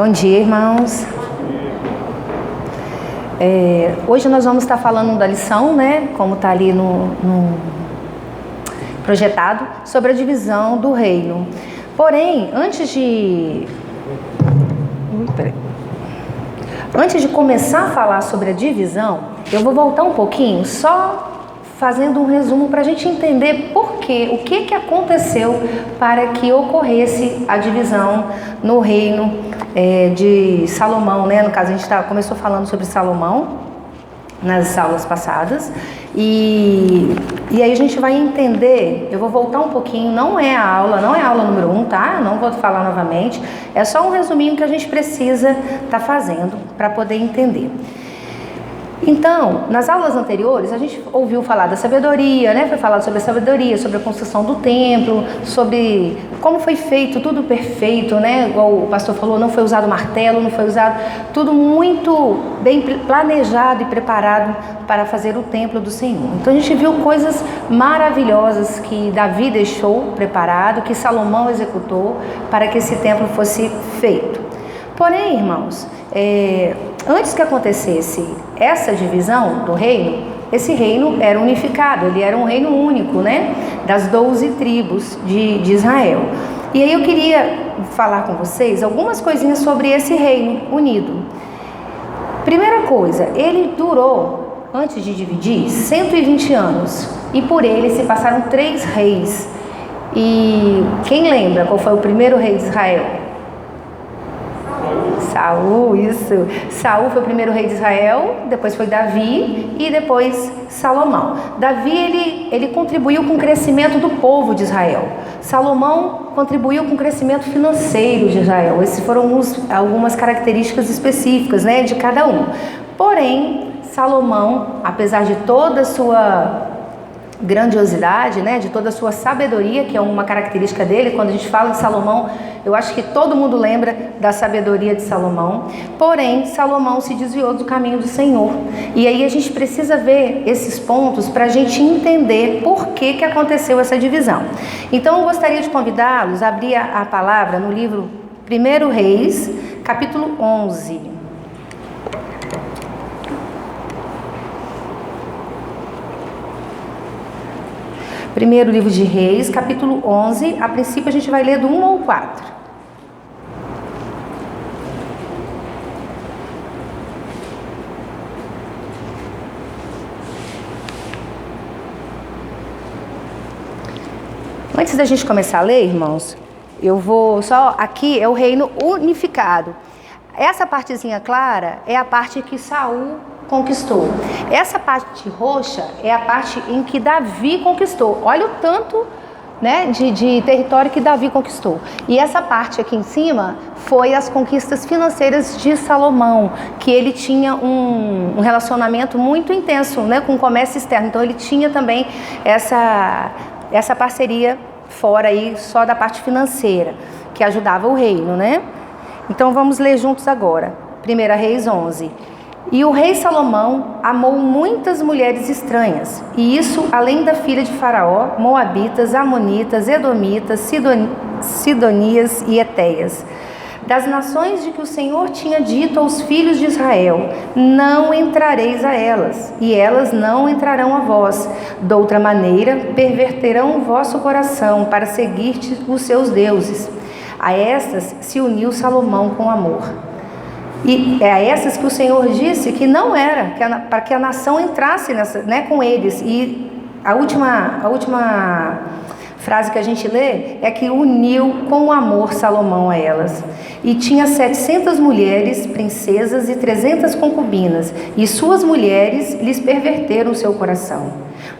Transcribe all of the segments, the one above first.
Bom dia, irmãos. Hoje nós vamos estar falando da lição, né? Como está ali no projetado, sobre a divisão do reino. Porém, antes de começar a falar sobre a divisão, eu vou voltar um pouquinho, só fazendo um resumo para a gente entender o que aconteceu para que ocorresse a divisão no reino de Salomão, né? No caso, a gente começou falando sobre Salomão nas aulas passadas, e aí a gente vai entender. Eu vou voltar um pouquinho, não é a aula número 1, tá? Eu não vou falar novamente, é só um resuminho que a gente precisa estar fazendo para poder entender. Então, nas aulas anteriores, a gente ouviu falar da sabedoria, né? Foi falado sobre a sabedoria, sobre a construção do templo, sobre como foi feito, tudo perfeito, né? Igual o pastor falou, não foi usado martelo, não foi usado, tudo muito bem planejado e preparado para fazer o templo do Senhor. Então, a gente viu coisas maravilhosas que Davi deixou preparado, que Salomão executou para que esse templo fosse feito. Porém, irmãos, antes que acontecesse essa divisão do reino, esse reino era unificado, ele era um reino único, né? Das 12 tribos de Israel. E aí eu queria falar com vocês algumas coisinhas sobre esse reino unido. Primeira coisa, ele durou, antes de dividir, 120 anos. E por ele se passaram 3 reis. E quem lembra qual foi o primeiro rei de Israel? Saul, isso. Saul foi o primeiro rei de Israel, depois foi Davi e depois Salomão. Davi, ele contribuiu com o crescimento do povo de Israel. Salomão contribuiu com o crescimento financeiro de Israel. Essas foram algumas características específicas, né, de cada um. Porém, Salomão, apesar de toda a sua grandiosidade, né, de toda a sua sabedoria, que é uma característica dele, quando a gente fala de Salomão, eu acho que todo mundo lembra da sabedoria de Salomão. Porém, Salomão se desviou do caminho do Senhor. E aí a gente precisa ver esses pontos para a gente entender por que aconteceu essa divisão. Então eu gostaria de convidá-los a abrir a palavra no livro 1 Reis, capítulo 11. Primeiro livro de Reis, capítulo 11, a princípio a gente vai ler do 1 ao 4. Antes da gente começar a ler, irmãos, eu vou só, aqui é o reino unificado. Essa partezinha clara é a parte que Saul conquistou. Essa parte roxa é a parte em que Davi conquistou. Olha o tanto, né, de território que Davi conquistou. E essa parte aqui em cima foi as conquistas financeiras de Salomão, que ele tinha um relacionamento muito intenso, né, com o comércio externo. Então ele tinha também essa parceria fora aí só da parte financeira, que ajudava o reino, né? Então vamos ler juntos agora. 1 Reis 11. E o rei Salomão amou muitas mulheres estranhas, e isso além da filha de Faraó, moabitas, amonitas, edomitas, sidonias e etéias. Das nações de que o Senhor tinha dito aos filhos de Israel, não entrareis a elas, e elas não entrarão a vós. Doutra maneira, perverterão o vosso coração para seguir os seus deuses. A estas se uniu Salomão com amor. E é a essas que o Senhor disse que não era, para que a nação entrasse nessa, né, com eles. E a última frase que a gente lê é que uniu com amor Salomão a elas. E tinha 700 mulheres, princesas e 300 concubinas, e suas mulheres lhes perverteram o seu coração.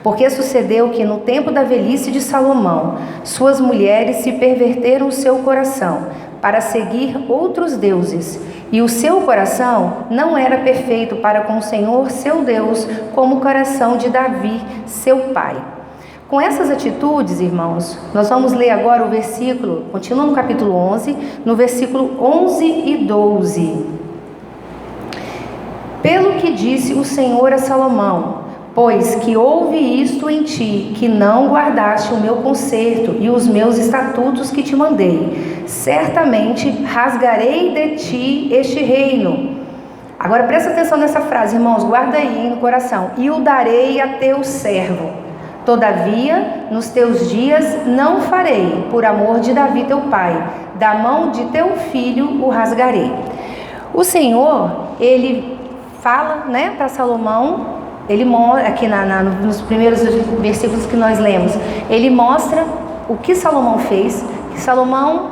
Porque sucedeu que no tempo da velhice de Salomão, suas mulheres se perverteram o seu coração para seguir outros deuses, e o seu coração não era perfeito para com o Senhor seu Deus, como o coração de Davi, seu pai. Com essas atitudes, irmãos, nós vamos ler agora o versículo, continua no capítulo 11, no versículo 11 e 12. Pelo que disse o Senhor a Salomão, Pois que houve isto em ti, que não guardaste o meu conserto e os meus estatutos que te mandei. Certamente rasgarei de ti este reino. Agora presta atenção nessa frase, irmãos, guarda aí no coração. E o darei a teu servo. Todavia, nos teus dias não farei, por amor de Davi teu pai. Da mão de teu filho o rasgarei. O Senhor, ele fala, né, para Salomão. Ele mostra, aqui nos primeiros versículos que nós lemos, ele mostra o que Salomão fez, que Salomão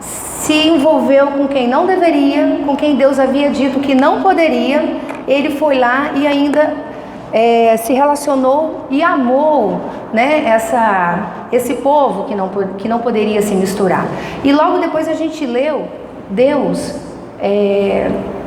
se envolveu com quem não deveria, com quem Deus havia dito que não poderia. Ele foi lá e ainda se relacionou e amou, né, esse povo que não poderia se misturar. E logo depois a gente leu Deus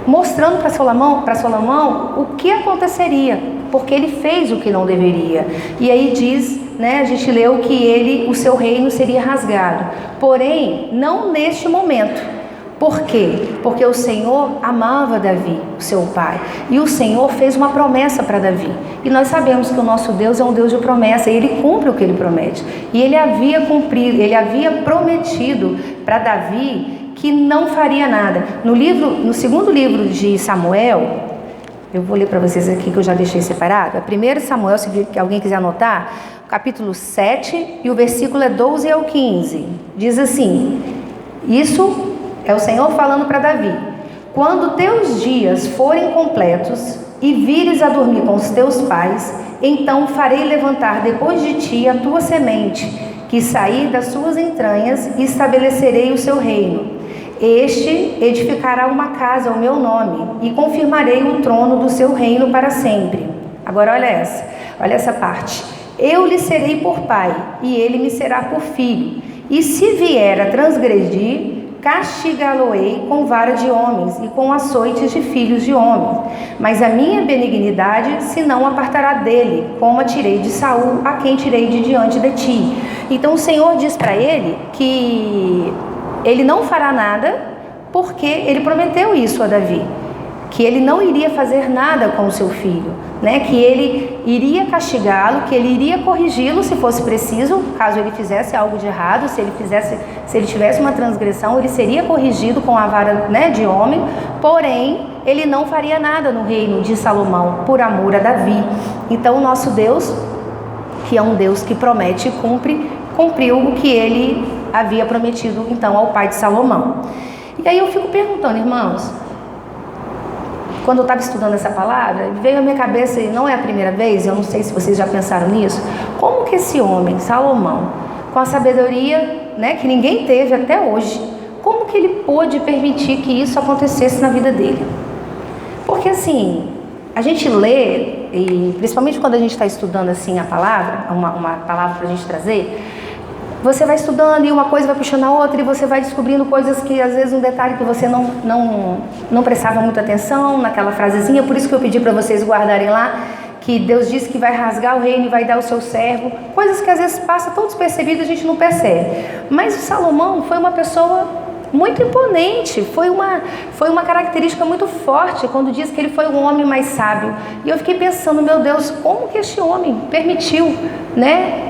mostrando para Salomão o que aconteceria, porque ele fez o que não deveria. E aí diz, né, a gente leu que o seu reino seria rasgado, porém não neste momento. Por quê? Porque o Senhor amava Davi, o seu pai, e o Senhor fez uma promessa para Davi. E nós sabemos que o nosso Deus é um Deus de promessa, e Ele cumpre o que Ele promete. E Ele havia prometido para Davi que não faria nada. No segundo livro de Samuel, eu vou ler para vocês aqui que eu já deixei separado. É 1 Samuel, se alguém quiser anotar, capítulo 7, e o versículo é 12 ao 15. Diz assim, isso é o Senhor falando para Davi: quando teus dias forem completos e vires a dormir com os teus pais, então farei levantar depois de ti a tua semente, que sair das suas entranhas, e estabelecerei o seu reino. Este edificará uma casa ao meu nome, e confirmarei o trono do seu reino para sempre. Agora olha essa parte. Eu lhe serei por pai, e ele me será por filho. E se vier a transgredir, castigá-lo-ei com vara de homens e com açoites de filhos de homens. Mas a minha benignidade se não apartará dele, como a tirei de Saul, a quem tirei de diante de ti. Então o Senhor diz para ele que ele não fará nada, porque ele prometeu isso a Davi, que ele não iria fazer nada com o seu filho, né? Que ele iria castigá-lo, que ele iria corrigi-lo se fosse preciso, caso ele fizesse algo de errado, se ele tivesse uma transgressão, ele seria corrigido com a vara, né, de homem, porém ele não faria nada no reino de Salomão, por amor a Davi. Então o nosso Deus, que é um Deus que promete e cumpre, cumpriu o que ele havia prometido então ao pai de Salomão. E aí eu fico perguntando, irmãos, quando eu estava estudando essa palavra, veio à minha cabeça, e não é a primeira vez, eu não sei se vocês já pensaram nisso, como que esse homem, Salomão, com a sabedoria, né, que ninguém teve até hoje, como que ele pôde permitir que isso acontecesse na vida dele? Porque assim, a gente lê, e principalmente quando a gente está estudando assim a palavra, uma palavra para a gente trazer, você vai estudando e uma coisa vai puxando a outra, e você vai descobrindo coisas que às vezes um detalhe que você não prestava muita atenção naquela frasezinha. Por isso que eu pedi para vocês guardarem lá, que Deus disse que vai rasgar o reino e vai dar o seu servo, coisas que às vezes passa tão despercebido, a gente não percebe. Mas o Salomão foi uma pessoa muito imponente, foi uma característica muito forte quando diz que ele foi um homem mais sábio. E eu fiquei pensando, meu Deus, como que este homem permitiu, né,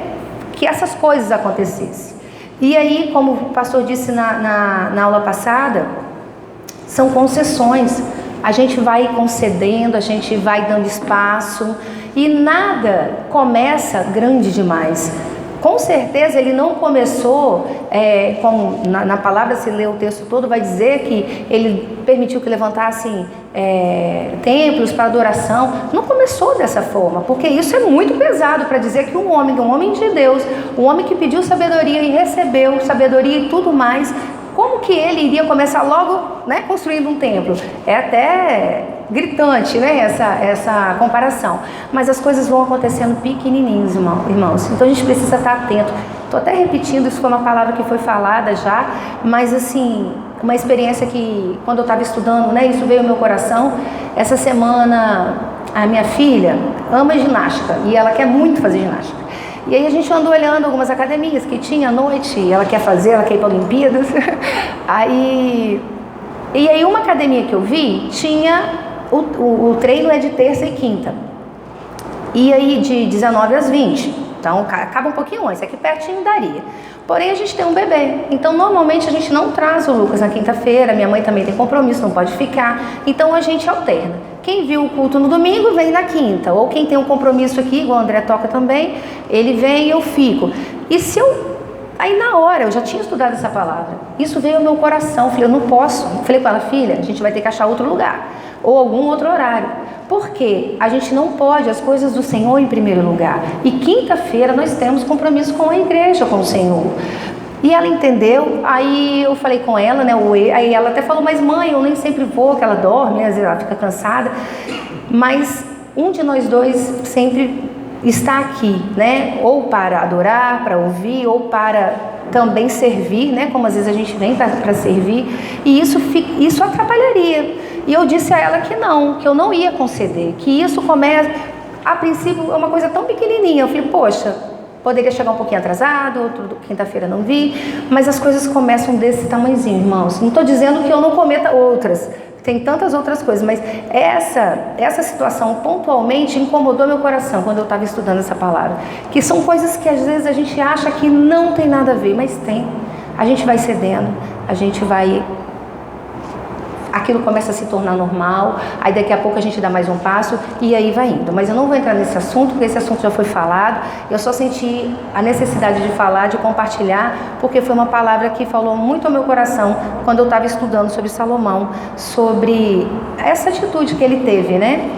que essas coisas acontecessem? E aí, como o pastor disse na aula passada, são concessões. A gente vai concedendo, a gente vai dando espaço, e nada começa grande demais. Com certeza ele não começou, como na palavra, se lê o texto todo, vai dizer que ele permitiu que levantassem templos para adoração. Não começou dessa forma, porque isso é muito pesado para dizer que um homem de Deus, um homem que pediu sabedoria e recebeu sabedoria e tudo mais, como que ele iria começar logo, né, construindo um templo? É até gritante, né, essa comparação. Mas as coisas vão acontecendo pequenininhos, irmãos. Então a gente precisa estar atento. Estou até repetindo, isso foi uma palavra que foi falada já, mas assim, uma experiência que quando eu estava estudando, né, isso veio ao meu coração. Essa semana a minha filha ama ginástica e ela quer muito fazer ginástica. E aí a gente andou olhando algumas academias que tinha à noite, ela quer ir para Olimpíadas. E aí uma academia que eu vi tinha o treino é de terça e quinta. E aí de 19 às 20. Então acaba um pouquinho antes, aqui pertinho daria. Porém a gente tem um bebê, então normalmente a gente não traz o Lucas na quinta-feira, minha mãe também tem compromisso, não pode ficar, então a gente alterna. Quem viu o culto no domingo vem na quinta, ou quem tem um compromisso aqui, igual o André toca também, ele vem e eu fico. E se eu... Aí na hora, eu já tinha estudado essa palavra, isso veio ao meu coração, falei, eu não posso. Falei com ela, filha, a gente vai ter que achar outro lugar, ou algum outro horário. Porque a gente não pode as coisas do Senhor em primeiro lugar. E quinta-feira nós temos compromisso com a igreja, com o Senhor. E ela entendeu, aí eu falei com ela, né? Aí ela até falou, mas mãe, eu nem sempre vou, que ela dorme, às vezes ela fica cansada. Mas um de nós dois sempre está aqui, né? Ou para adorar, para ouvir, ou para também servir, né? Como às vezes a gente vem para servir. E isso atrapalharia. E eu disse a ela que eu não ia conceder, que isso começa, a princípio, é uma coisa tão pequenininha. Eu falei, poxa, poderia chegar um pouquinho atrasado, quinta-feira não vi, mas as coisas começam desse tamanhozinho, irmãos. Não estou dizendo que eu não cometa outras, tem tantas outras coisas, mas essa situação pontualmente incomodou meu coração quando eu estava estudando essa palavra. Que são coisas que às vezes a gente acha que não tem nada a ver, mas tem. A gente vai cedendo, a gente vai... Aquilo começa a se tornar normal, aí daqui a pouco a gente dá mais um passo e aí vai indo. Mas eu não vou entrar nesse assunto, porque esse assunto já foi falado. Eu só senti a necessidade de falar, de compartilhar, porque foi uma palavra que falou muito ao meu coração quando eu estava estudando sobre Salomão, sobre essa atitude que ele teve, né?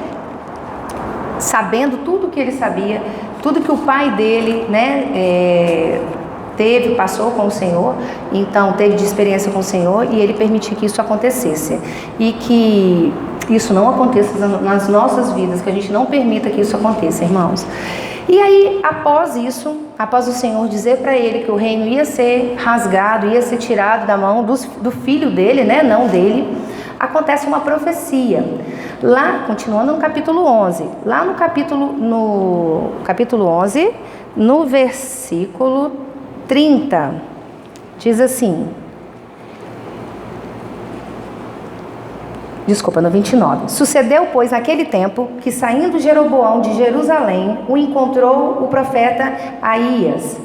Sabendo tudo que ele sabia, tudo que o pai dele, né, passou com o Senhor, então teve de experiência com o Senhor, e ele permitiu que isso acontecesse, e que isso não aconteça nas nossas vidas, que a gente não permita que isso aconteça, irmãos. E aí, após isso, após o Senhor dizer para ele que o reino ia ser rasgado, ia ser tirado da mão do filho dele, né, não dele, acontece uma profecia. Lá, continuando no capítulo 11, lá no capítulo 11, no versículo 30, diz assim, no 29. Sucedeu, pois, naquele tempo, que saindo Jeroboão de Jerusalém, o encontrou o profeta Aías.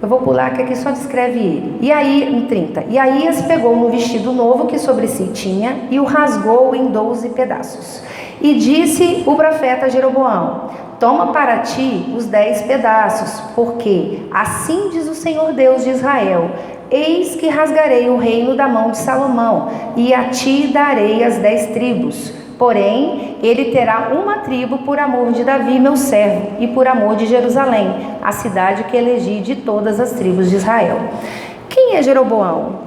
Eu vou pular, que aqui só descreve ele. E aí, em 30, e Aías pegou no vestido novo que sobre si tinha e o rasgou em 12 pedaços. E disse o profeta Jeroboão, toma para ti os 10 pedaços, porque assim diz o Senhor Deus de Israel, eis que rasgarei o reino da mão de Salomão, e a ti darei as 10 tribos. Porém, ele terá uma tribo por amor de Davi, meu servo, e por amor de Jerusalém, a cidade que elegi de todas as tribos de Israel. Quem é Jeroboão?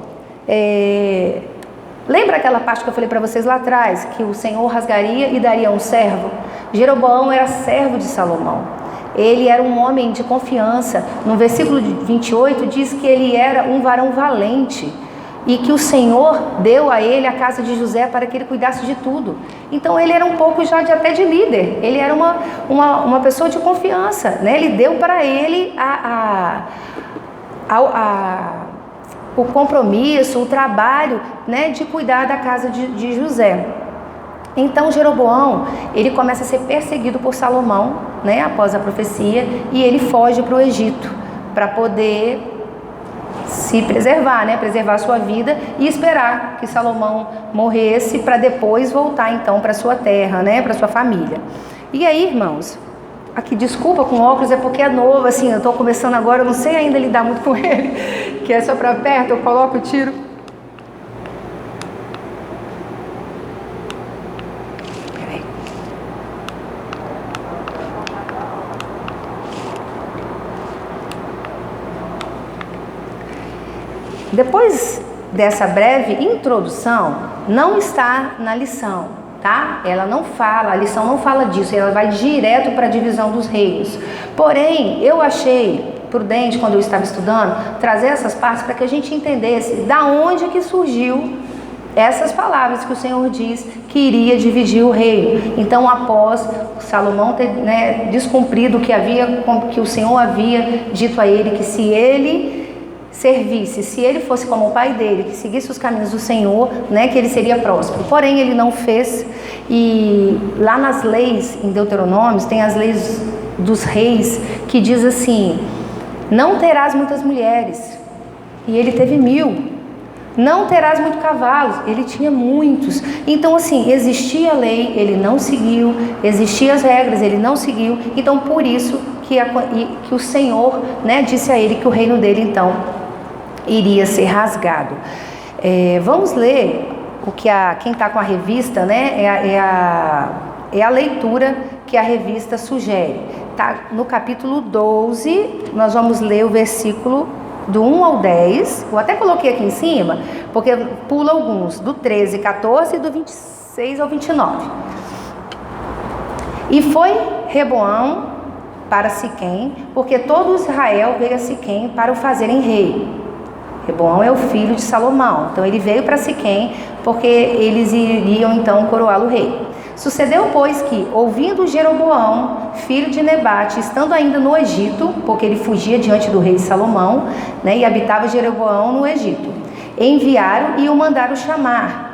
Lembra aquela parte que eu falei para vocês lá atrás, que o Senhor rasgaria e daria um servo? Jeroboão era servo de Salomão. Ele era um homem de confiança. No versículo 28 diz que ele era um varão valente e que o Senhor deu a ele a casa de José para que ele cuidasse de tudo. Então ele era um pouco já até de líder. Ele era uma pessoa de confiança, né? Ele deu para ele o compromisso, o trabalho, né, de cuidar da casa de José. Então Jeroboão, ele começa a ser perseguido por Salomão, né, após a profecia, e ele foge para o Egito para poder se preservar, né, preservar a sua vida e esperar que Salomão morresse para depois voltar então para sua terra, né, para sua família. E aí, irmãos, aqui, desculpa com óculos, é porque é novo, assim, eu estou começando agora, eu não sei ainda lidar muito com ele, que é só para perto, eu coloco o tiro. Depois dessa breve introdução, não está na lição, tá? Ela não fala, a lição não fala disso, ela vai direto para a divisão dos reinos. Porém, eu achei prudente, quando eu estava estudando, trazer essas partes para que a gente entendesse da onde que surgiu essas palavras que o Senhor diz que iria dividir o reino. Então, após Salomão ter, né, descumprido o que o Senhor havia dito a ele, que se ele servisse, se ele fosse como o pai dele, que seguisse os caminhos do Senhor, né, que ele seria próspero. Porém, ele não fez. E lá nas leis, em Deuteronômio, tem as leis dos reis que diz assim: não terás muitas mulheres, e ele teve 1000. Não terás muitos cavalos, ele tinha muitos. Então assim, existia a lei, ele não seguiu, existiam as regras, ele não seguiu. Então por isso que o Senhor, né, disse a ele que o reino dele então iria ser rasgado. Vamos ler o que quem está com a revista, né, é a leitura que a revista sugere. Tá no capítulo 12, nós vamos ler o versículo do 1 ao 10, eu até coloquei aqui em cima, porque pula alguns, do 13, 14 e do 26 ao 29. E foi Reboão para Siquém, porque todo Israel veio a Siquém para o fazerem rei. Reboão é o filho de Salomão, então ele veio para Siquém, porque eles iriam então coroá-lo rei. Sucedeu, pois, que, ouvindo Jeroboão, filho de Nebate, estando ainda no Egito, porque ele fugia diante do rei Salomão, né, e habitava Jeroboão no Egito, enviaram e o mandaram chamar.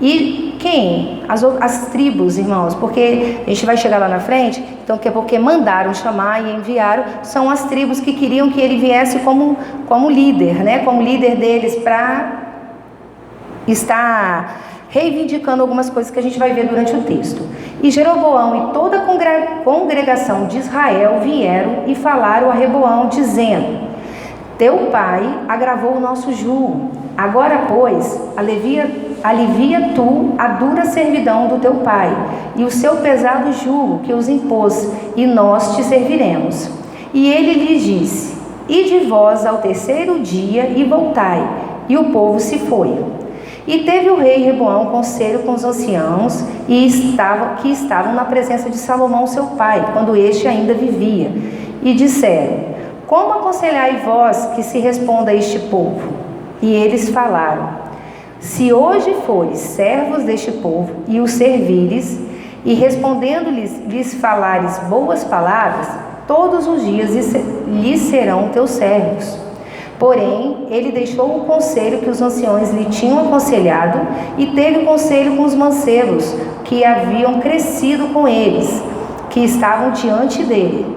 E quem? As tribos, irmãos, porque a gente vai chegar lá na frente, então que é porque mandaram chamar e enviaram, são as tribos que queriam que ele viesse como líder, né, como líder deles, para estar reivindicando algumas coisas que a gente vai ver durante o texto. E Jeroboão e toda a congregação de Israel vieram e falaram a Reboão, dizendo: teu pai agravou o nosso jugo. Agora, pois, alivia tu a dura servidão do teu pai e o seu pesado jugo que os impôs, e nós te serviremos. E ele lhes disse: ide vós ao terceiro dia e voltai. E o povo se foi. E teve o rei Reboão conselho com os anciãos que estavam na presença de Salomão seu pai, quando este ainda vivia. E disseram: como aconselhai vós que se responda a este povo? E eles falaram: se hoje fores servos deste povo e os servires, e respondendo-lhes lhes falares boas palavras, todos os dias lhes serão teus servos. Porém, ele deixou o conselho que os anciões lhe tinham aconselhado e teve conselho com os mancebos que haviam crescido com eles, que estavam diante dele.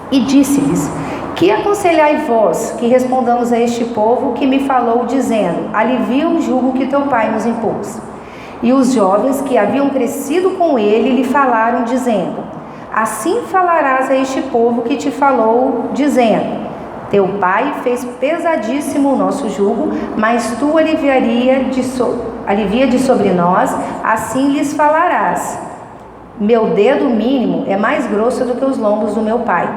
E disse-lhes: que aconselhai vós que respondamos a este povo que me falou, dizendo: alivia o jugo que teu pai nos impôs? E os jovens que haviam crescido com ele lhe falaram, dizendo: assim falarás a este povo que te falou, dizendo: teu pai fez pesadíssimo o nosso jugo, mas tu alivia de sobre nós, assim lhes falarás: meu dedo mínimo é mais grosso do que os lombos do meu pai.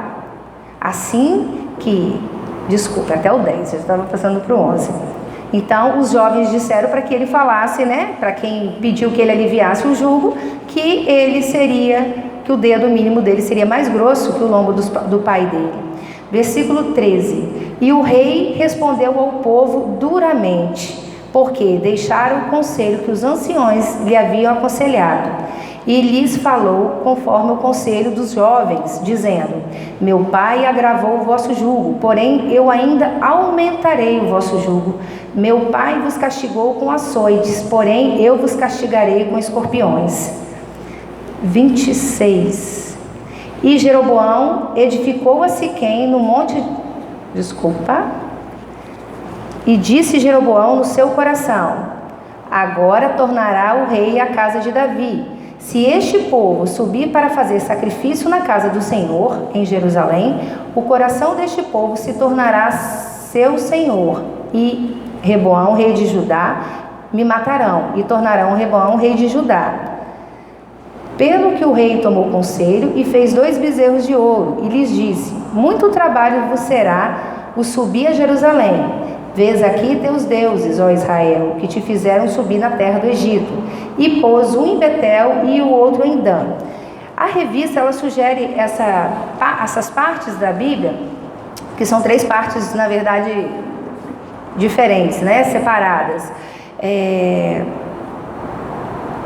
Assim que, desculpa, até o 10, eu estava passando para o 11. Então os jovens disseram para que ele falasse, né, para quem pediu que ele aliviasse o jugo, que o dedo mínimo dele seria mais grosso que o lombo do pai dele. Versículo 13. E o rei respondeu ao povo duramente, porque deixaram o conselho que os anciões lhe haviam aconselhado. E lhes falou conforme o conselho dos jovens, dizendo: meu pai agravou o vosso jugo, porém eu ainda aumentarei o vosso jugo. Meu pai vos castigou com açoites, porém eu vos castigarei com escorpiões. 26. E Jeroboão edificou a Siquém no monte... E disse Jeroboão no seu coração: agora tornará o rei à casa de Davi. Se este povo subir para fazer sacrifício na casa do Senhor, em Jerusalém, o coração deste povo se tornará seu senhor. E Reboão, rei de Judá, me matarão, e tornarão Reboão, rei de Judá. Pelo que o rei tomou conselho e fez 2 bezerros de ouro, e lhes disse: muito trabalho vos será o subir a Jerusalém. Vês aqui teus deuses, ó Israel, que te fizeram subir na terra do Egito. E pôs um em Betel e o outro em Dan. A revista, ela sugere essas partes da Bíblia, que são 3 partes, na verdade, diferentes, né? Separadas.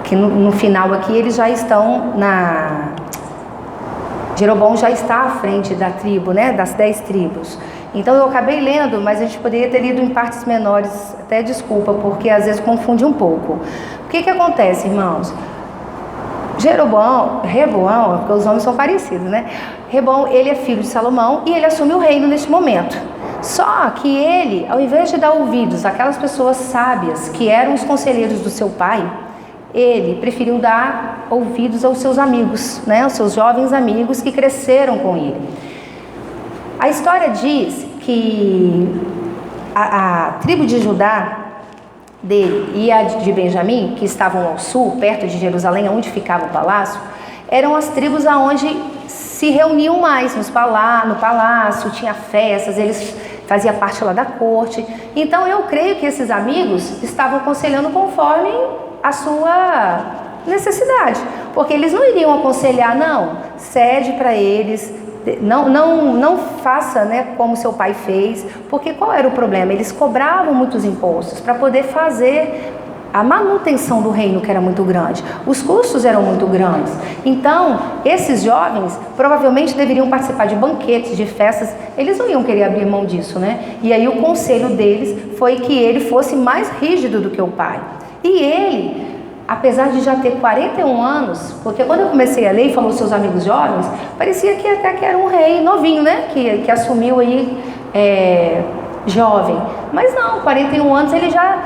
Que no final aqui eles já estão Jeroboão já está à frente da tribo, né? Das 10 tribos. Então eu acabei lendo, mas a gente poderia ter lido em partes menores, até desculpa, porque às vezes confunde um pouco. O que acontece, irmãos? Reboão, porque os nomes são parecidos, né? Reboão, ele é filho de Salomão e ele assume o reino neste momento. Só que ele, ao invés de dar ouvidos àquelas pessoas sábias que eram os conselheiros do seu pai, ele preferiu dar ouvidos aos seus amigos, né? Aos seus jovens amigos que cresceram com ele. A história diz que a tribo de Judá dele e a de Benjamim, que estavam ao sul, perto de Jerusalém, onde ficava o palácio, eram as tribos aonde se reuniam mais no palácio, tinha festas, eles faziam parte lá da corte. Então eu creio que esses amigos estavam aconselhando conforme a sua necessidade, porque eles não iriam aconselhar, não, cede para eles, não faça, né, como seu pai fez, porque qual era o problema? Eles cobravam muitos impostos para poder fazer a manutenção do reino, que era muito grande. Os custos eram muito grandes. Então, esses jovens provavelmente deveriam participar de banquetes, de festas. Eles não iam querer abrir mão disso, né? E aí o conselho deles foi que ele fosse mais rígido do que o pai. E ele, apesar de já ter 41 anos, porque quando eu comecei a ler e falou seus amigos jovens, parecia que até que era um rei novinho, né? Que assumiu aí jovem. Mas não, 41 anos ele já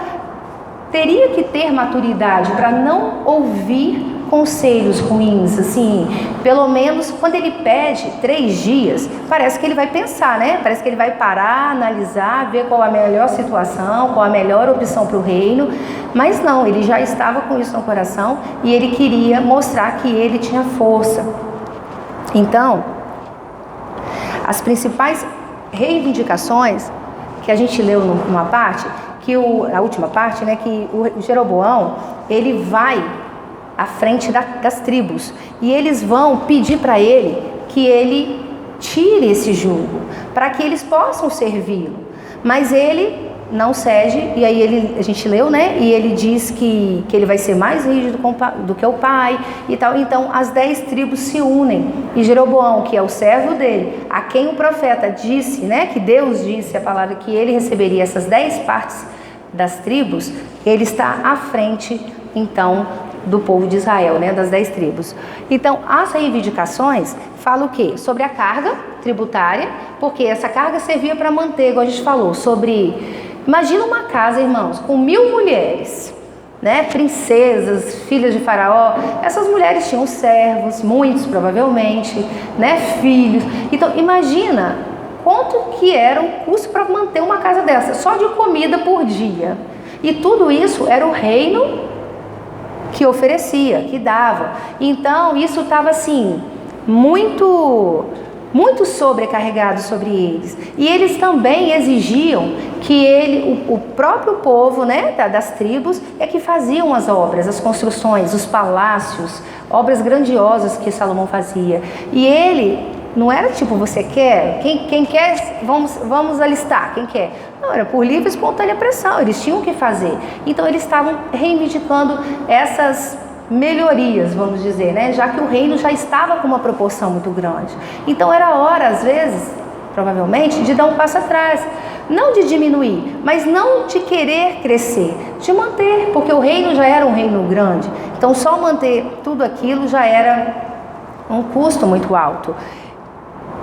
teria que ter maturidade para não ouvir conselhos ruins, assim. Pelo menos quando ele pede 3 dias, parece que ele vai pensar, né? Parece que ele vai parar, analisar, ver qual a melhor situação, qual a melhor opção para o reino. Mas não, ele já estava com isso no coração e ele queria mostrar que ele tinha força. Então, as principais reivindicações que a gente leu numa parte, a última parte, né, que o Jeroboão, ele vai à frente das tribos e eles vão pedir para ele que ele tire esse jugo, para que eles possam servi-lo. Mas ele não cede, e aí a gente leu, né? E ele diz que ele vai ser mais rígido do que o pai e tal. Então as 10 tribos se unem e Jeroboão, que é o servo dele, a quem o profeta disse, né? Que Deus disse a palavra que ele receberia essas 10 partes das tribos, ele está à frente, então, do povo de Israel, né? Das 10 tribos. Então as reivindicações falam o quê? Sobre a carga tributária, porque essa carga servia para manter, igual a gente falou, imagina uma casa, irmãos, com 1000 mulheres, né? Princesas, filhas de faraó. Essas mulheres tinham servos, muitos provavelmente, né? Filhos. Então, imagina quanto que era o custo para manter uma casa dessa, só de comida por dia. E tudo isso era o reino que oferecia, que dava. Então, isso estava assim, muito sobrecarregado sobre eles. E eles também exigiam que o próprio povo, né, das tribos, é que faziam as obras, as construções, os palácios, obras grandiosas que Salomão fazia. E ele não era tipo, você quer? Quem quer, vamos alistar, quem quer? Não, era por livre e espontânea pressão, eles tinham que fazer. Então eles estavam reivindicando essas melhorias, vamos dizer, né? Já que o reino já estava com uma proporção muito grande. Então era hora, às vezes, provavelmente, de dar um passo atrás. Não de diminuir, mas não de querer crescer, de manter, porque o reino já era um reino grande. Então só manter tudo aquilo já era um custo muito alto.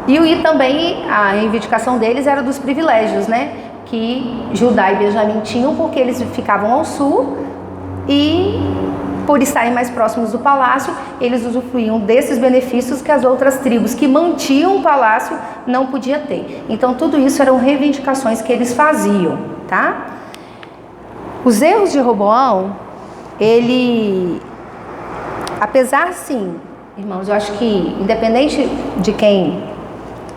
E também a reivindicação deles era dos privilégios, né? Que Judá e Benjamim tinham, porque eles ficavam ao sul e, por estarem mais próximos do palácio, eles usufruíam desses benefícios que as outras tribos que mantinham o palácio não podiam ter. Então tudo isso eram reivindicações que eles faziam, tá? Os erros de Roboão, ele, apesar, sim, irmãos, eu acho que independente de quem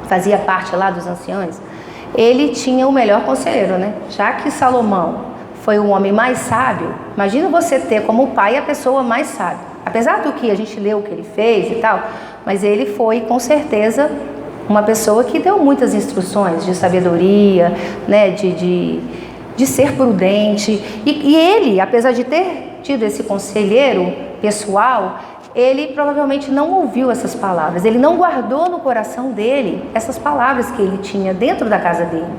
fazia parte lá dos anciãos, ele tinha o melhor conselheiro, né? Já que Salomão foi o homem mais sábio, imagina você ter como pai a pessoa mais sábia. Apesar do que a gente leu o que ele fez e tal, mas ele foi com certeza uma pessoa que deu muitas instruções de sabedoria, né? De ser prudente. E ele, apesar de ter tido esse conselheiro pessoal, ele provavelmente não ouviu essas palavras, ele não guardou no coração dele essas palavras que ele tinha dentro da casa dele.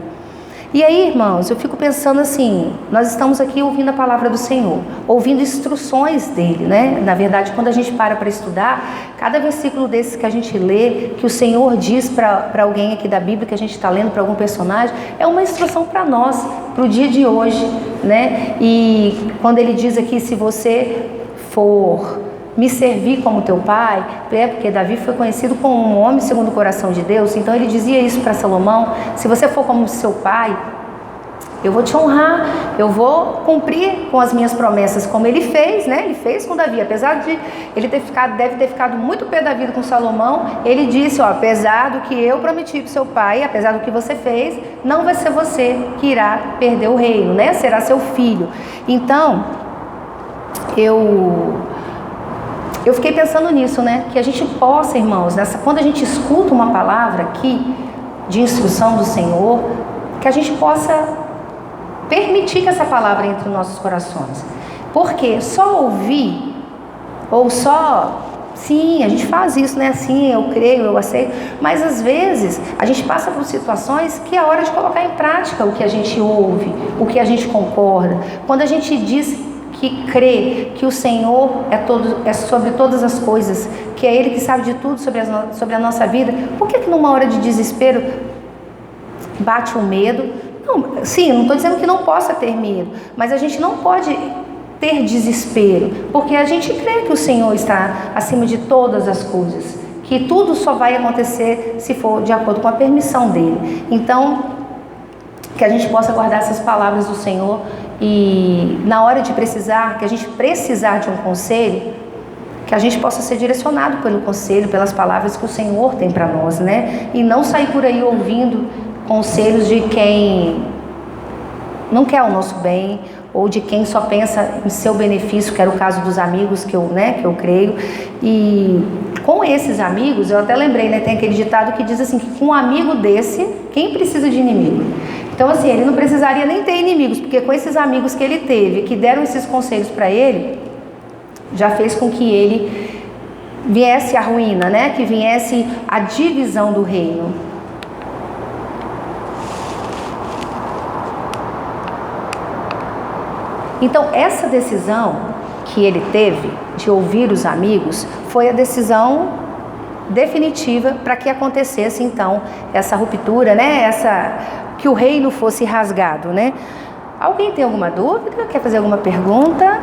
E aí, irmãos, eu fico pensando assim, nós estamos aqui ouvindo a palavra do Senhor, ouvindo instruções dele, né? Na verdade, quando a gente para estudar, cada versículo desses que a gente lê, que o Senhor diz para alguém aqui da Bíblia, que a gente está lendo para algum personagem, é uma instrução para nós, para o dia de hoje, né? E quando ele diz aqui, se você for me servir como teu pai, porque Davi foi conhecido como um homem segundo o coração de Deus, então ele dizia isso para Salomão: se você for como seu pai, eu vou te honrar, eu vou cumprir com as minhas promessas, como ele fez, né? Ele fez com Davi, apesar de ele deve ter ficado muito pé da vida com Salomão, ele disse, ó, apesar do que eu prometi para seu pai, apesar do que você fez, não vai ser você que irá perder o reino, né? Será seu filho. Então, eu fiquei pensando nisso, né? Que a gente possa, irmãos, quando a gente escuta uma palavra aqui de instrução do Senhor, que a gente possa permitir que essa palavra entre nos nossos corações. Porque só ouvir, ou só, sim, a gente faz isso, né? Sim, eu creio, eu aceito, mas às vezes a gente passa por situações que é hora de colocar em prática o que a gente ouve, o que a gente concorda. Quando a gente diz que crê que o Senhor é sobre todas as coisas, que é Ele que sabe de tudo sobre a nossa vida, por que numa hora de desespero bate o medo? Não, sim, não estou dizendo que não possa ter medo, mas a gente não pode ter desespero, porque a gente crê que o Senhor está acima de todas as coisas, que tudo só vai acontecer se for de acordo com a permissão dEle. Então, que a gente possa guardar essas palavras do Senhor e na hora de precisar, que a gente precisar de um conselho, que a gente possa ser direcionado pelo conselho, pelas palavras que o Senhor tem para nós, né? E não sair por aí ouvindo conselhos de quem não quer o nosso bem, ou de quem só pensa em seu benefício, que era o caso dos amigos que eu creio. E com esses amigos, eu até lembrei, né? Tem aquele ditado que diz assim, que com um amigo desse, quem precisa de inimigo? Então, assim, ele não precisaria nem ter inimigos, porque com esses amigos que ele teve, que deram esses conselhos para ele, já fez com que ele viesse a ruína, né? Que viesse a divisão do reino. Então, essa decisão que ele teve de ouvir os amigos foi a decisão definitiva para que acontecesse, então, essa ruptura, né? Que o reino fosse rasgado, né? Alguém tem alguma dúvida? Quer fazer alguma pergunta?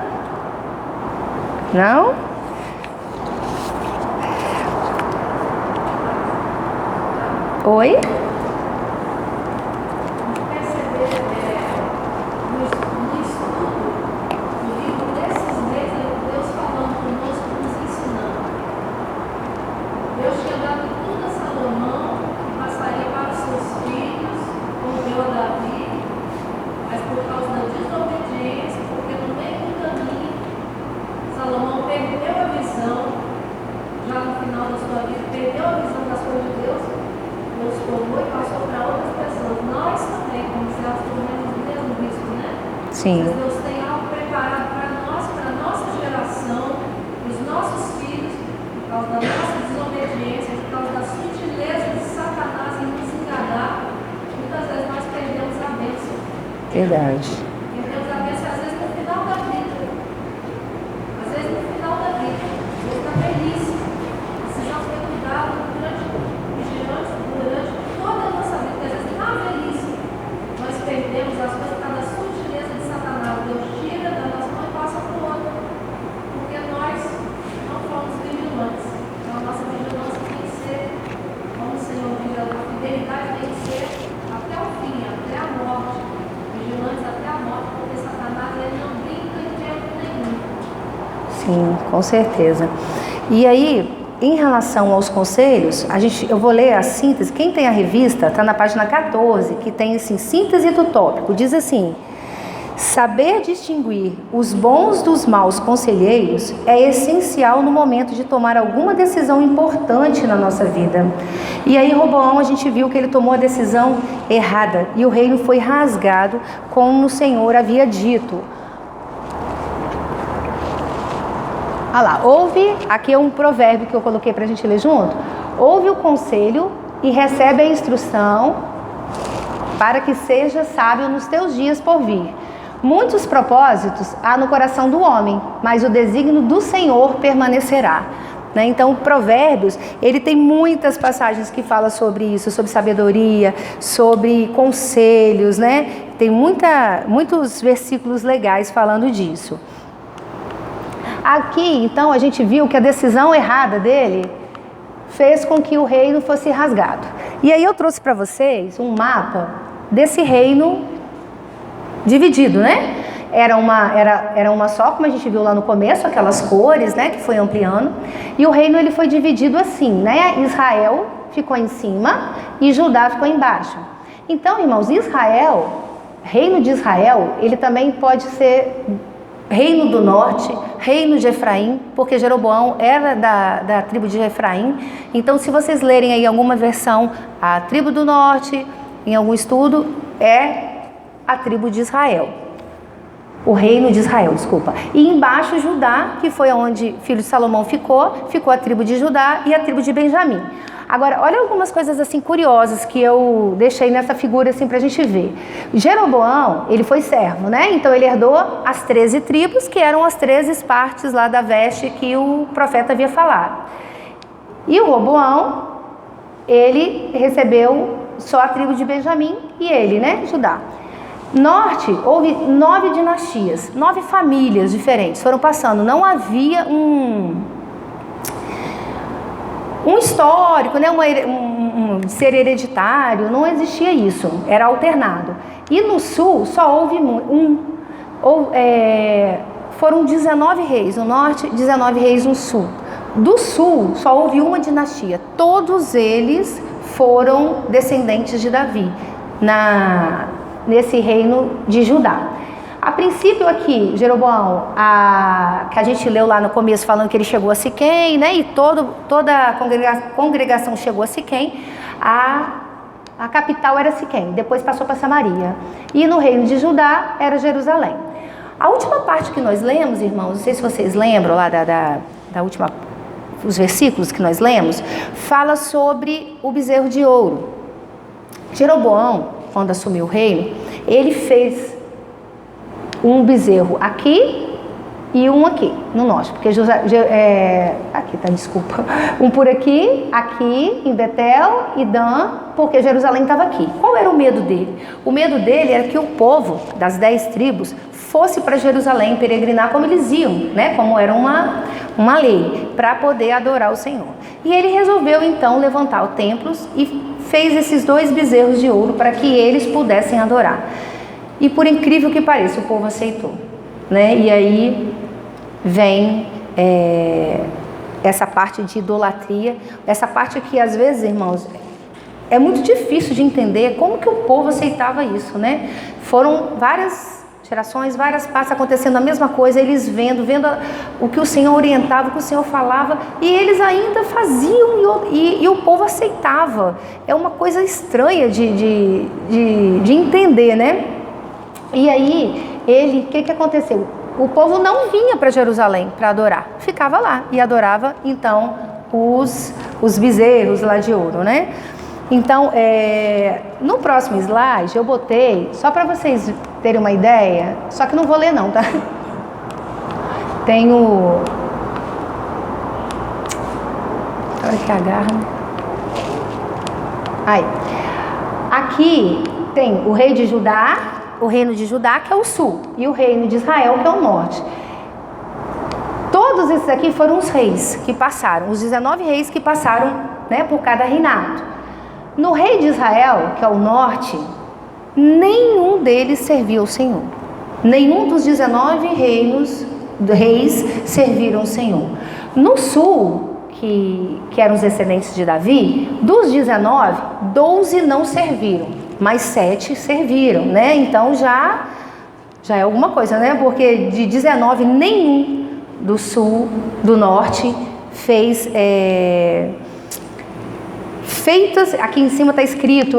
Não? Oi? Sim. Deus tem algo preparado para nós, para a nossa geração, para os nossos filhos, por causa da nossa desobediência, por causa da sutileza de Satanás em nos enganar. Muitas vezes nós perdemos a bênção. Verdade. Perdemos a bênção, às vezes no final da vida. Às vezes no final da vida. Às vezes na velhice. Precisamos ter cuidado durante toda a nossa vida. Às vezes na velhice nós perdemos as coisas por causa da sutileza de Satanás. Deus tira da nossa mão e passa para o outro. Porque nós não fomos vigilantes. Então a nossa vigilância tem que ser, como o Senhor diz, a fidelidade tem que ser até o fim, até a morte. Vigilantes até a morte, porque Satanás ele não brinca em tempo nenhum. Sim, com certeza. E aí, em relação aos conselhos, eu vou ler a síntese. Quem tem a revista, está na página 14, que tem assim, síntese do tópico. Diz assim: saber distinguir os bons dos maus conselheiros é essencial no momento de tomar alguma decisão importante na nossa vida. E aí Roboão, a gente viu que ele tomou a decisão errada e o reino foi rasgado, como o Senhor havia dito. Olha lá, ouve, aqui é um provérbio que eu coloquei para a gente ler junto. Ouve o conselho e recebe a instrução para que seja sábio nos teus dias por vir. Muitos propósitos há no coração do homem, mas o desígnio do Senhor permanecerá. Então, Provérbios, ele tem muitas passagens que falam sobre isso, sobre sabedoria, sobre conselhos, né? Tem muitos versículos legais falando disso. Aqui, então, a gente viu que a decisão errada dele fez com que o reino fosse rasgado. E aí eu trouxe para vocês um mapa desse reino dividido, né? Era uma só, como a gente viu lá no começo, aquelas cores, né, que foi ampliando. E o reino ele foi dividido assim, né? Israel ficou em cima e Judá ficou embaixo. Então, irmãos, Israel, reino de Israel, ele também pode ser reino do norte, reino de Efraim, porque Jeroboão era da tribo de Efraim. Então, se vocês lerem aí alguma versão, a tribo do norte, em algum estudo, é a tribo de Israel. O reino de Israel, desculpa. E embaixo Judá, que foi onde filho de Salomão ficou a tribo de Judá e a tribo de Benjamim. Agora, olha algumas coisas assim curiosas que eu deixei nessa figura assim pra gente ver. Jeroboão, ele foi servo, né? Então ele herdou as 13 tribos, que eram as 13 partes lá da veste que o profeta havia falado. E o Roboão, ele recebeu só a tribo de Benjamim e ele, né? Judá. Norte, houve 9 dinastias, 9 famílias diferentes foram passando. Não havia um histórico, né? Um ser hereditário, não existia isso, era alternado. E no sul só houve foram 19 reis no norte, 19 reis no sul. Do sul só houve uma dinastia, todos eles foram descendentes de Davi, nesse reino de Judá. A princípio aqui, Jeroboão, que a gente leu lá no começo falando que ele chegou a Siquém, né? E toda a congregação chegou a Siquém. A capital era Siquém, depois passou para Samaria. E no reino de Judá era Jerusalém. A última parte que nós lemos, irmãos, não sei se vocês lembram lá da última, os versículos que nós lemos, fala sobre o bezerro de ouro. Jeroboão, quando assumiu o reino, ele fez um bezerro aqui e um aqui, no norte, porque aqui tá, desculpa, um por aqui em Betel e Dan, porque Jerusalém estava aqui. Qual era o medo dele? O medo dele era que o povo das 10 tribos fosse para Jerusalém peregrinar como eles iam, né? Como era uma lei, para poder adorar o Senhor. E ele resolveu então levantar os templos e fez esses 2 bezerros de ouro para que eles pudessem adorar. E por incrível que pareça, o povo aceitou, né? E aí vem essa parte de idolatria, essa parte que às vezes, irmãos, é muito difícil de entender como que o povo aceitava isso, né? Foram várias gerações, várias partes acontecendo a mesma coisa, eles vendo o que o Senhor orientava, o que o Senhor falava, e eles ainda faziam e o povo aceitava. É uma coisa estranha de entender, né? E aí, o que aconteceu? O povo não vinha para Jerusalém para adorar, ficava lá e adorava, então, os bezerros lá de ouro, né? Então, no próximo slide, eu botei, só para vocês terem uma ideia, só que não vou ler não, tá? Tem o... Olha que agarra. Aí. Aqui tem o rei de Judá, o reino de Judá, que é o sul, e o reino de Israel, que é o norte. Todos esses aqui foram os reis que passaram, os 19 reis que passaram, né, por cada reinado. No rei de Israel, que é o norte, nenhum deles serviu ao Senhor. Nenhum dos 19 reis serviram ao Senhor. No sul, que eram os descendentes de Davi, dos 19, 12 não serviram, mas 7 serviram, né? Então já é alguma coisa, né? Porque de 19, nenhum do sul, do norte, fez... feitas, aqui em cima está escrito,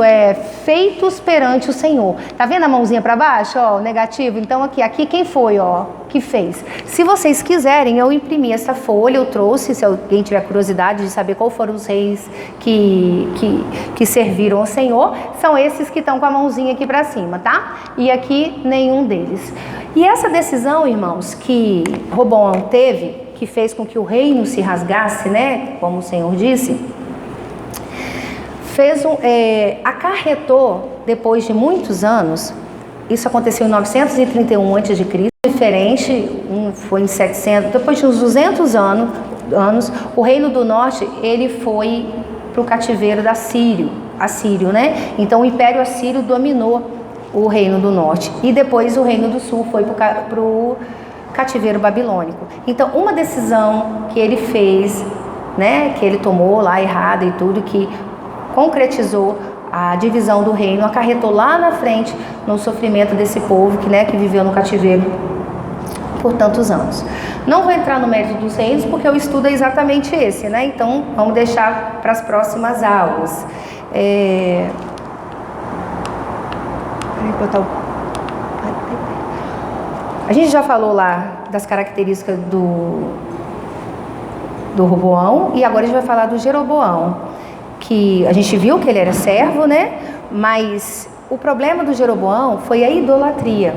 feitos perante o Senhor. Tá vendo a mãozinha para baixo, ó, o negativo? Então aqui quem foi, ó, que fez. Se vocês quiserem, eu imprimi essa folha, eu trouxe, se alguém tiver curiosidade de saber qual foram os reis que serviram ao Senhor, são esses que estão com a mãozinha aqui para cima, tá? E aqui nenhum deles. E essa decisão, irmãos, que Roboão teve, que fez com que o reino se rasgasse, né, como o Senhor disse, acarretou, depois de muitos anos, isso aconteceu em 931 a.C., diferente, foi em 700, depois de uns 200 anos, o reino do norte, ele foi para o cativeiro da assírio, né? Então o Império Assírio dominou o reino do norte, e depois o reino do sul foi para o cativeiro babilônico. Então uma decisão que ele fez, né, que ele tomou lá errada e tudo, que concretizou a divisão do reino, acarretou lá na frente no sofrimento desse povo que viveu no cativeiro por tantos anos. Não vou entrar no mérito dos reinos porque o estudo é exatamente esse, né? Então vamos deixar para as próximas aulas. A gente já falou lá das características do Roboão, e agora a gente vai falar do Jeroboão, que a gente viu que ele era servo, né? Mas o problema do Jeroboão foi a idolatria.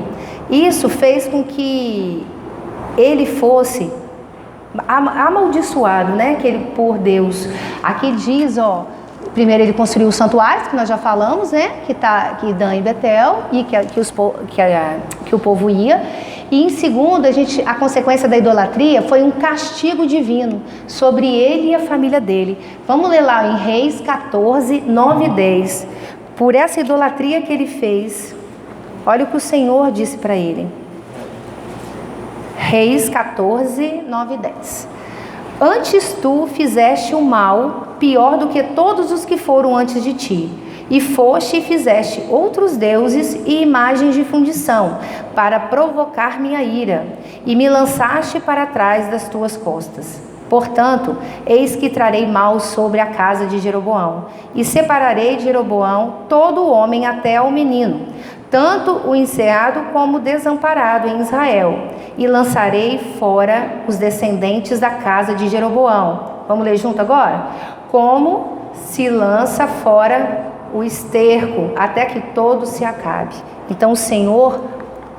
Isso fez com que ele fosse amaldiçoado, né? Que ele, por Deus. Aqui diz, primeiro ele construiu o santuário, que nós já falamos, né? Que Dan e Betel, e que o povo ia. E em segundo, a consequência da idolatria foi um castigo divino sobre ele e a família dele. Vamos ler lá em Reis 14, 9 e 10. Por essa idolatria que ele fez, olha o que o Senhor disse para ele. Reis 14, 9 e 10. Antes tu fizeste o mal, pior do que todos os que foram antes de ti. E foste e fizeste outros deuses e imagens de fundição, para provocar minha ira, e me lançaste para trás das tuas costas. Portanto, eis que trarei mal sobre a casa de Jeroboão, e separarei de Jeroboão todo o homem até ao menino, tanto o enseado como o desamparado em Israel, e lançarei fora os descendentes da casa de Jeroboão. Vamos ler junto agora? Como se lança fora o esterco, até que todo se acabe. Então o Senhor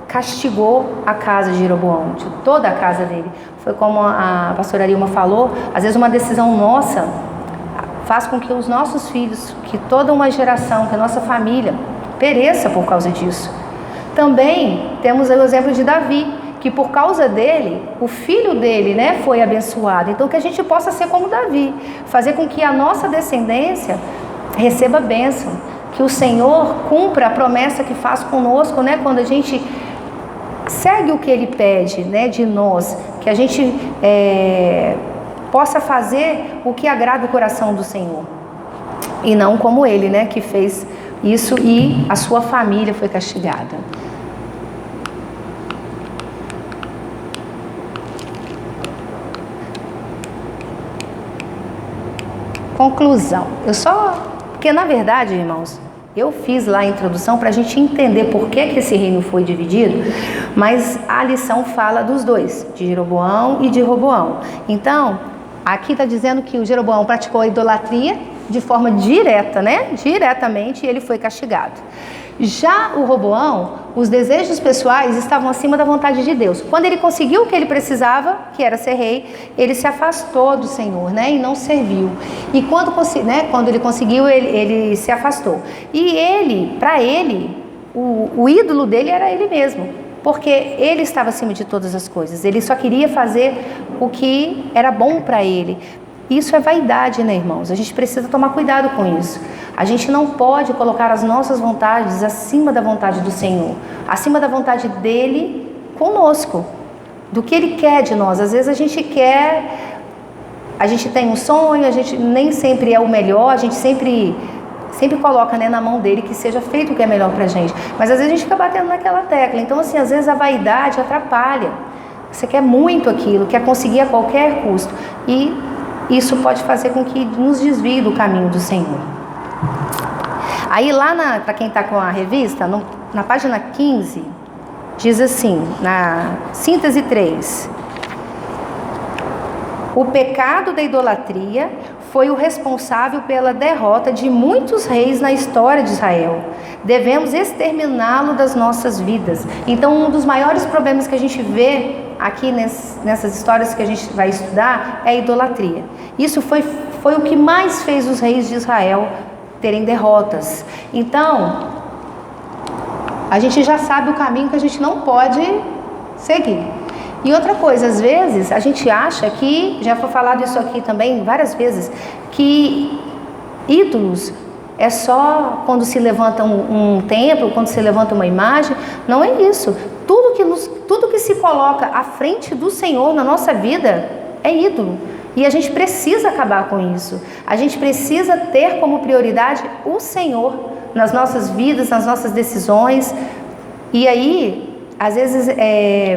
castigou a casa de Jeroboão, de toda a casa dele. Foi como a pastora Arilma falou, às vezes uma decisão nossa faz com que os nossos filhos, que toda uma geração, que a nossa família pereça por causa disso. Também temos o exemplo de Davi, que por causa dele, o filho dele, né, foi abençoado. Então que a gente possa ser como Davi, fazer com que a nossa descendência receba bênção, que o Senhor cumpra a promessa que faz conosco, né? Quando a gente segue o que Ele pede, né, de nós, que a gente possa fazer o que agrada o coração do Senhor, e não como ele, né, que fez isso e a sua família foi castigada. Conclusão. Porque na verdade, irmãos, eu fiz lá a introdução para a gente entender por que esse reino foi dividido, mas a lição fala dos dois, de Jeroboão e de Roboão. Então, aqui está dizendo que o Jeroboão praticou a idolatria de forma direta, né? Diretamente, e ele foi castigado. Já o Roboão, os desejos pessoais estavam acima da vontade de Deus. Quando ele conseguiu o que ele precisava, que era ser rei, ele se afastou do Senhor, né? E não serviu. E quando ele conseguiu, ele se afastou. E para ele, o ídolo dele era ele mesmo. Porque ele estava acima de todas as coisas. Ele só queria fazer o que era bom para ele. Isso é vaidade, né, irmãos? A gente precisa tomar cuidado com isso. A gente não pode colocar as nossas vontades acima da vontade do Senhor, acima da vontade dele conosco, do que ele quer de nós. Às vezes a gente tem um sonho, a gente nem sempre é o melhor, a gente sempre coloca, né, na mão dele que seja feito o que é melhor pra gente. Mas às vezes a gente fica batendo naquela tecla. Então, assim, às vezes a vaidade atrapalha. Você quer muito aquilo, quer conseguir a qualquer custo. E isso pode fazer com que nos desvie do caminho do Senhor. Aí lá, para quem está com a revista, na página 15, diz assim, na síntese 3: o pecado da idolatria foi o responsável pela derrota de muitos reis na história de Israel. Devemos exterminá-lo das nossas vidas. Então, um dos maiores problemas que a gente vê aqui nessas histórias que a gente vai estudar é a idolatria. Isso foi o que mais fez os reis de Israel terem derrotas. Então, a gente já sabe o caminho que a gente não pode seguir. E outra coisa, às vezes a gente acha que, já foi falado isso aqui também várias vezes, que ídolos é só quando se levanta um templo, quando se levanta uma imagem. Não é isso. Tudo que se coloca à frente do Senhor na nossa vida é ídolo. E a gente precisa acabar com isso. A gente precisa ter como prioridade o Senhor nas nossas vidas, nas nossas decisões. E aí, às vezes,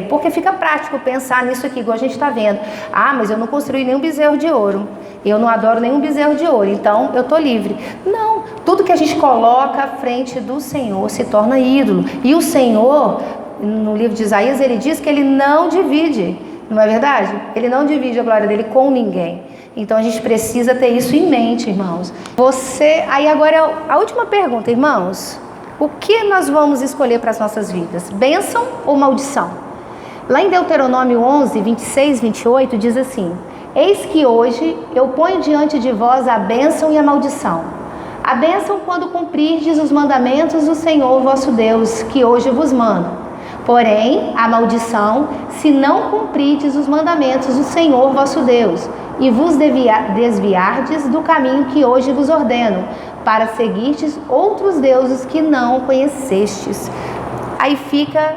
porque fica prático pensar nisso aqui, igual a gente está vendo. Ah, mas eu não construí nenhum bezerro de ouro. Eu não adoro nenhum bezerro de ouro, então eu estou livre. Não, tudo que a gente coloca à frente do Senhor se torna ídolo. E o Senhor, no livro de Isaías, ele diz que ele não divide. Não é verdade? Ele não divide a glória dele com ninguém. Então a gente precisa ter isso em mente, irmãos. Aí agora a última pergunta, irmãos. O que nós vamos escolher para as nossas vidas? Bênção ou maldição? Lá em Deuteronômio 11, 26, 28 diz assim: eis que hoje eu ponho diante de vós a bênção e a maldição. A bênção quando cumprirdes os mandamentos do Senhor vosso Deus, que hoje vos mando. Porém, a maldição, se não cumprirdes os mandamentos do Senhor vosso Deus, e vos desviardes do caminho que hoje vos ordeno, para seguirdes outros deuses que não conhecestes. Aí fica,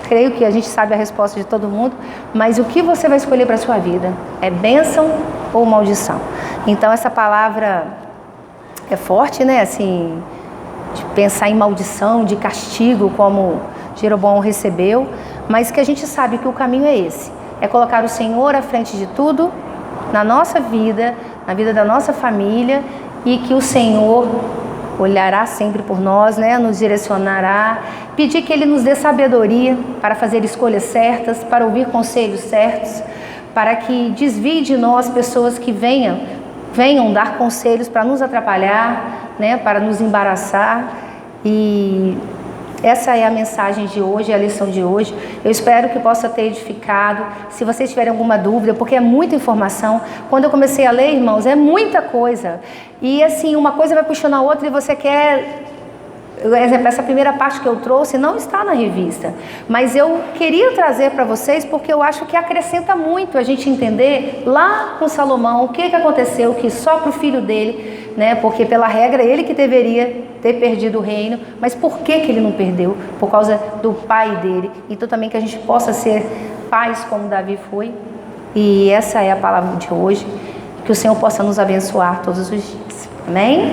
creio que a gente sabe a resposta de todo mundo, mas o que você vai escolher para a sua vida? É bênção ou maldição? Então essa palavra é forte, assim, de pensar em maldição, de castigo, como Jeroboão recebeu, mas que a gente sabe que o caminho é esse, é colocar o Senhor à frente de tudo, na nossa vida, na vida da nossa família, e que o Senhor olhará sempre por nós, nos direcionará, pedir que Ele nos dê sabedoria para fazer escolhas certas, para ouvir conselhos certos, para que desvie de nós pessoas que venham dar conselhos para nos atrapalhar, para nos embaraçar. E essa é a mensagem de hoje, a lição de hoje. Eu espero que possa ter edificado. Se vocês tiverem alguma dúvida, porque é muita informação. Quando eu comecei a ler, irmãos, é muita coisa. E assim, uma coisa vai puxando a outra e você quer... Por exemplo, essa primeira parte que eu trouxe não está na revista. Mas eu queria trazer para vocês porque eu acho que acrescenta muito a gente entender lá com Salomão o que aconteceu, que só para o filho dele... Porque pela regra ele que deveria ter perdido o reino, mas por que ele não perdeu? Por causa do pai dele. Então também que a gente possa ser pais como Davi foi. E essa é a palavra de hoje, que o Senhor possa nos abençoar todos os dias. Amém?